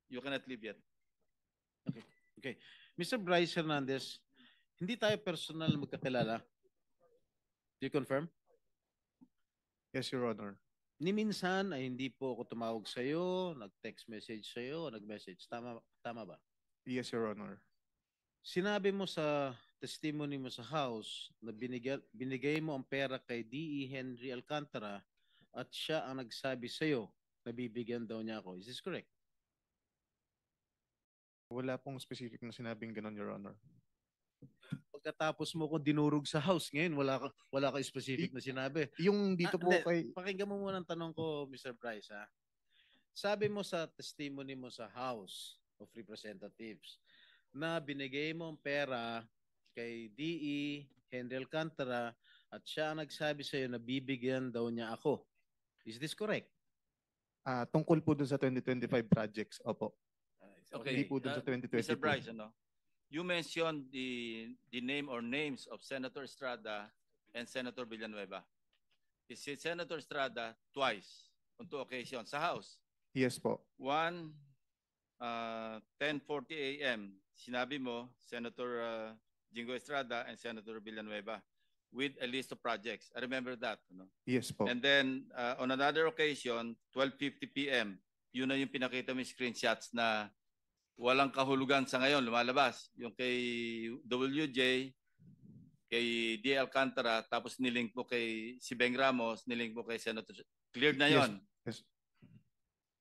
You cannot leave yet. Okay. Okay. Mr. Bryce Hernandez, hindi tayo personal na magkakilala. Do you confirm? Yes, Your Honor. Ni minsan ay hindi po ako tumawag sa iyo, nag-text message sa iyo, nag-message. Tama ba? Yes, Your Honor. Sinabi mo sa testimony mo sa house na binigay mo ang pera kay D.E. Henry Alcantara at siya ang nagsabi sa iyo na bibigyan daw niya ako. Is this correct? Wala pong specific na sinabing ganun, Your Honor. Pagkatapos mo ko dinurog sa house ngayon, wala ka specific na sinabi. Yung dito po kay... Pakinggan mo muna ang tanong ko, Mr. Bryce. Ha? Sabi mo sa testimony mo sa House of Representatives na binigay mo ang pera kay D.E. Henry Alcantara at siya ang nagsabi sa iyo na bibigyan daw niya ako. Is this correct? Tungkol po dun sa 2025 projects, opo. Okay. Hindi po dun sa 2022. Mr. Bryce, you mentioned the name or names of Senator Estrada and Senator Villanueva. Is it Senator Estrada twice on 2 occasions sa House? Yes po. One, 10:40 a.m. Sinabi mo, Senator Jingo Estrada and Senator Villanueva with a list of projects. I remember that. Yes po. And then on another occasion, 12:50 p.m., yun na yung pinakita mo yung screenshots na walang kahulugan sa ngayon, lumalabas. Yung kay WJ, kay D. Alcantara, tapos nilink mo kay si Beng Ramos, nilink mo kay Senator. Cleared na yon. Yes.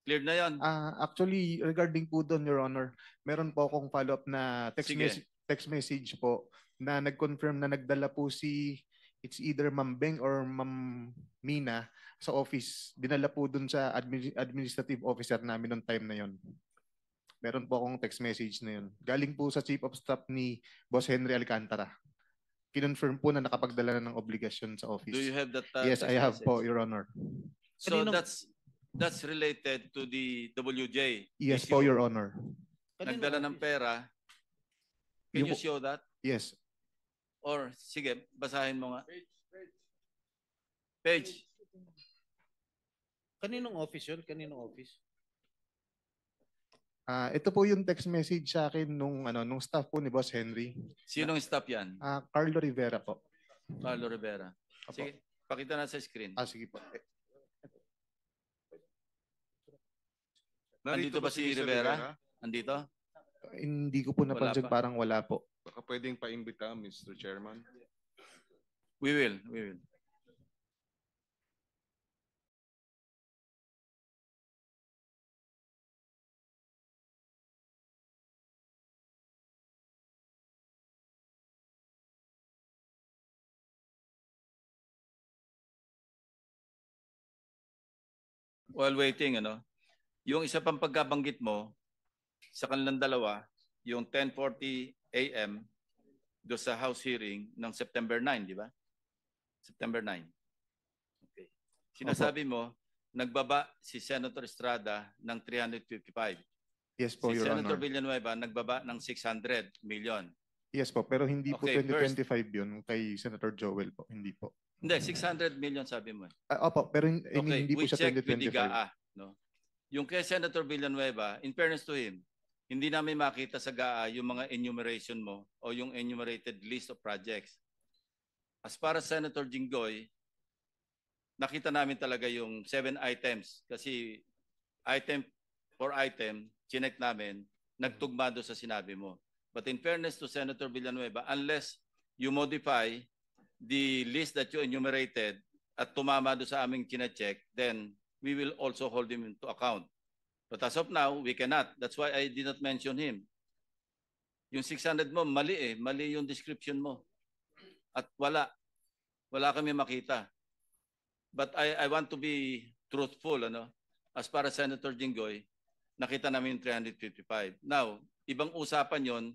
Cleared na yon. Actually, regarding po doon, Your Honor, meron po akong follow-up na text message po na nag-confirm na nagdala po it's either Ma'am Beng or Ma'am Mina sa office. Dinala po doon sa administrative officer namin noong time na yon. Meron po akong text message na yun. Galing po sa Chief of Staff ni Boss Henry Alcantara. Kinonfirm po na nakapagdala na ng obligasyon sa office. Do you have that? Yes, I have po, Your Honor. So that's related to the WJ. Yes po, Your Honor. Nagdala ng pera. Can you show that? Yes. Or, sige, basahin mo nga. Page. Kaninong office yun? Kaninong office? Ito po yung text message sa akin nung staff po ni Boss Henry. Sinong staff yan? Carlo Rivera po. Carlo Rivera. Sige, pakita na sa screen. Sige po. Andito ba si Rivera? Andito? Hindi ko po napansin, parang wala po. Baka pwedeng paimbita, Mr. Chairman. We will. While waiting, yung isa pang pagkabanggit mo sa kanilang dalawa, yung 10:40 a.m. do sa House hearing ng September 9, di ba? September 9. Okay. Sinasabi mo, nagbaba si Senator Estrada ng 355. Yes po, Si Your Senator Honor. Villanueva nagbaba ng 600 million. Yes po, pero hindi po Okay, 2025 yun kay Senator Joel po. Hindi po. Hindi, 600 million sabi mo. Opo, pero Okay, hindi po we siya check with the 2025. GAA. No? Yung kay Senator Villanueva, in fairness to him, hindi namin makita sa GAA yung mga enumeration mo o yung enumerated list of projects. As para Senator Jinggoy, nakita namin talaga yung 7 items kasi item for item, chinek namin, nagtugma doon sa sinabi mo. But in fairness to Senator Villanueva, unless you modify the list that you enumerated at tumama doon sa aming chinecheck, then we will also hold him into account. But as of now, we cannot. That's why I did not mention him. Yung 600 mo, mali Mali yung description mo. At wala kami makita. But I want to be truthful, As para Senator Jinggoy, nakita namin yung 355. Now, ibang usapan yon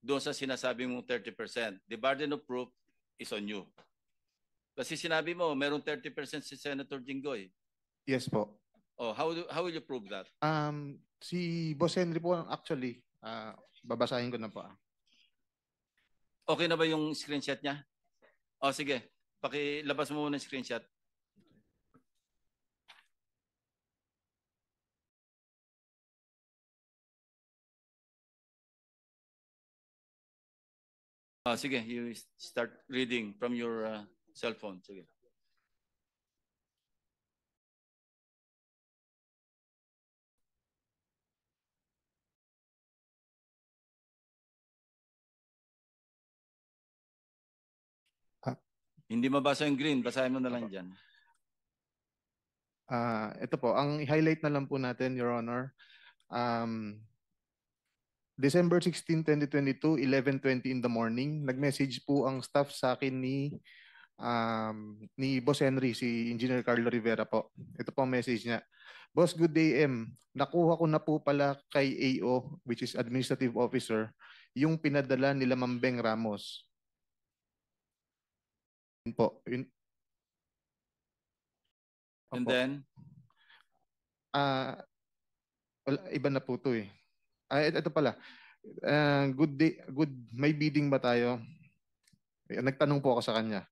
doon sa sinasabi mong 30%. The burden of proof is on you. Kasi sinabi mo, meron 30% si Senator Jinggoy. Yes po. Oh, how will you prove that? Si Boss Henry po actually, babasahin ko na po. Okay na ba yung screenshot niya? Oh, sige. Pakilabas mo muna yung screenshot. Sige, you start reading from your cell phone. Sige. Hindi mabasa yung green, basahin mo na lang dyan. Ito po, ang highlight na lang po natin, Your Honor. December 16, 2022, 11:20 in the morning, nag-message po ang staff sa akin ni Boss Henry, si Engineer Carlo Rivera po. Ito po ang message niya. Boss, good day, M. Nakuha ko na po pala kay AO, which is Administrative Officer, yung pinadala nila Mambeng Ramos. Yun po. Yun. And Opo. then, wala, iba na po to eh. Ito pala. Good day, may bidding ba tayo? Nagtanong po ako sa kanya.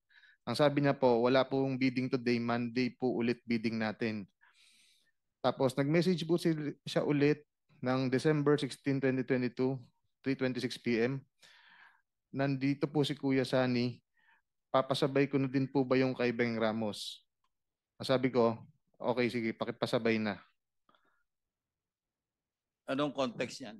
Ang sabi niya po, wala pong bidding today, Monday po ulit bidding natin. Tapos nag-message po siya ulit ng December 16, 2022, 3:26 p.m. Nandito po si Kuya Sani. Papasabay ko na din po ba yung kay Beng Ramos? Sabi ko, okay, sige, pakipasabay na. anong context yan?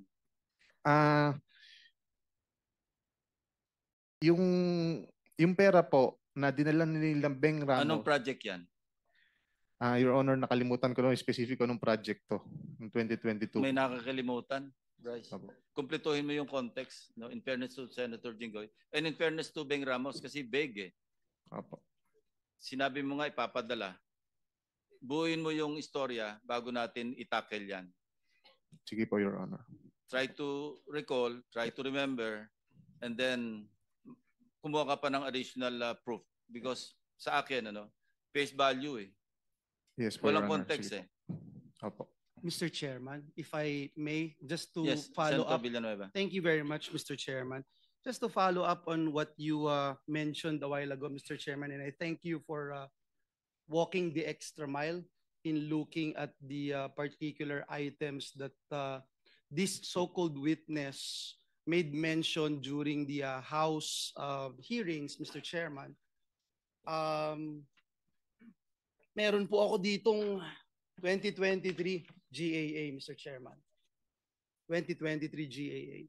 Yung pera po na dinala nila Beng Ramos. Anong project yan? Your Honor, nakalimutan ko ng specific anong project to, ng 2022. May nakakalimutan, Bryce. Opo. Kumpletuhin mo yung context, no? In fairness to Senator Jinggoy. And in fairness to Beng Ramos, kasi big eh. Opo. Sinabi mo nga ipapadala. Buuin mo yung istorya bago natin itackle yan. Sige po, Your Honor. Try to recall, try to remember, and then kumuha ka pa ng additional proof. Because sa akin, face value eh. Yes, po, Walang Your Honor. context Sige. eh. Opo. Mr. Chairman, if I may, just to Yes, follow Senator up. Villanueva. Thank you very much, Mr. Chairman. Just to follow up on what you mentioned a while ago, Mr. Chairman, and I thank you for walking the extra mile in looking at the particular items that this so-called witness made mention during the House hearings, Mr. Chairman. Meron po ako ditong 2023 GAA, Mr. Chairman. 2023 GAA.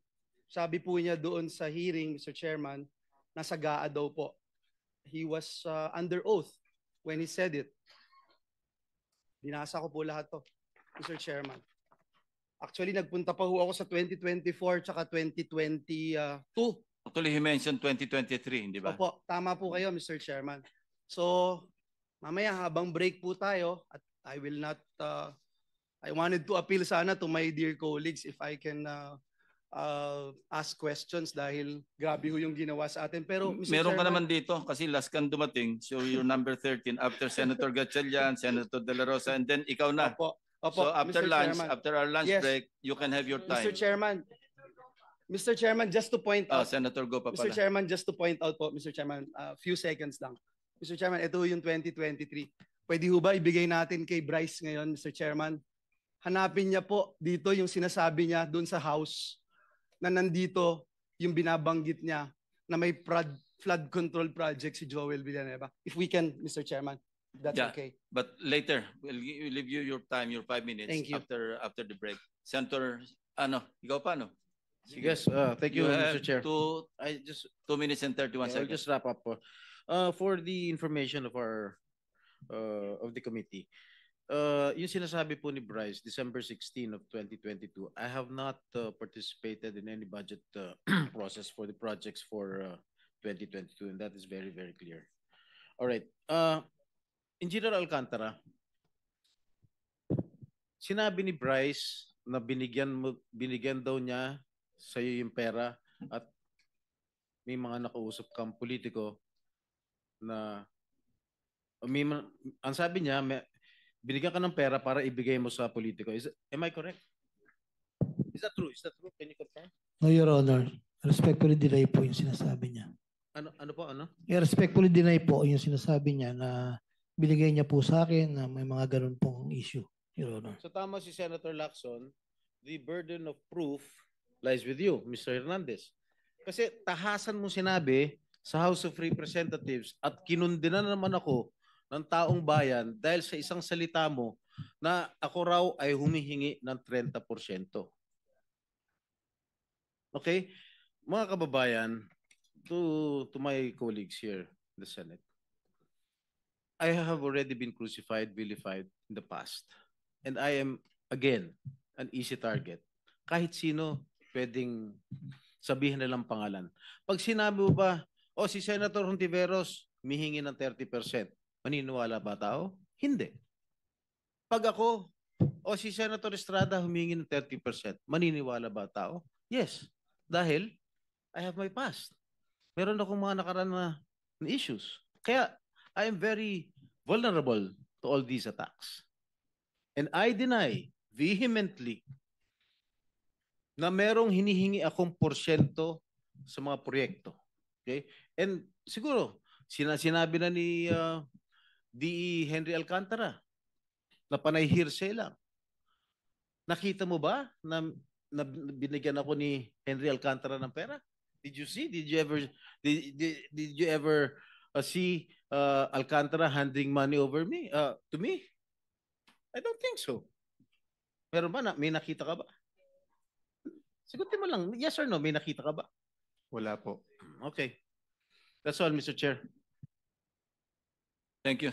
Sabi po niya doon sa hearing, Mr. Chairman, nasa GAA daw po. He was under oath when he said it. Binasa ko po lahat to, Mr. Chairman. Actually, nagpunta pa ho ako sa 2024 tsaka 2022. Actually, he mentioned 2023, hindi ba? Opo, tama po kayo, Mr. Chairman. So, mamaya habang break po tayo, at I will not, I wanted to appeal sana to my dear colleagues if I can ask questions dahil grabe ho yung ginawa sa atin. Pero Mr. Meron ka Chairman, naman dito kasi last kang dumating. So you're number 13 after Senator Gatchalian, Senator De La Rosa, and then ikaw na. Opo, So after Mr. lunch, Chairman. after our lunch Yes. break, you can have your time. Mr. Chairman, just to point out, Senator, go pa Mr. pala. Chairman, just to point out po, Mr. Chairman, few seconds lang. Mr. Chairman, ito yung 2023. Pwede ho ba ibigay natin kay Bryce ngayon, Mr. Chairman? Hanapin niya po dito yung sinasabi niya doon sa House na nandito yung binabanggit niya na may flood control project si Joel Villanueva. If we can, Mr. Chairman, that's Yeah. okay. But later, we'll leave you your time, your 5 minutes. Thank you. After the break. Senator, ikaw pa, no? Yes, thank you, have Mr. Chair. 2 minutes and 31 I'll seconds. just wrap up. For the information of our of the committee, yung sinasabi po ni Bryce, December 16 of 2022, I have not participated in any budget process for the projects for 2022, and that is very, very clear. All right. Engineer Alcantara, sinabi ni Bryce na binigyan daw niya sa iyo yung pera at may mga nakausap kang politiko na ang sabi niya, binigyan ka ng pera para ibigay mo sa politiko. Am I correct? Is that true? Is that true? Can you confirm? No, Your Honor. Respectfully deny po yung sinasabi niya. Ano po? Respectfully deny po yung sinasabi niya na binigay niya po sa akin na may mga ganun pong issue, Your Honor. So tama si Senator Lacson, the burden of proof lies with you, Mr. Hernandez. Kasi tahasan mo sinabi sa House of Representatives at kinundina naman ako ng taong bayan dahil sa isang salita mo na ako raw ay humihingi ng 30%. Okay? Mga kababayan, to my colleagues here in the Senate, I have already been crucified, vilified in the past. And I am, again, an easy target. Kahit sino pwedeng sabihin nilang pangalan. Pag sinabi mo ba, si Senator Hontiveros, humihingi ng 30%, maniniwala ba tao? Hindi. Pag ako, si Senator Estrada humingi ng 30%, maniniwala ba tao? Yes. Dahil I have my past. Meron akong mga nakaraan na issues. Kaya I am very vulnerable to all these attacks. And I deny vehemently na merong hinihingi akong porsyento sa mga proyekto. Okay? And siguro, sinabi na ni DE Henry Alcantara na panay hearsay lang. Nakita mo ba na binigyan ako ni Henry Alcantara ng pera? Did you see? Did you ever see Alcantara handing money over me to me? I don't think so. Meron ba may nakita ka ba? Sigutin mo lang, yes or no, may nakita ka ba? Wala po. Okay. That's all, Mr. Chair. Thank you.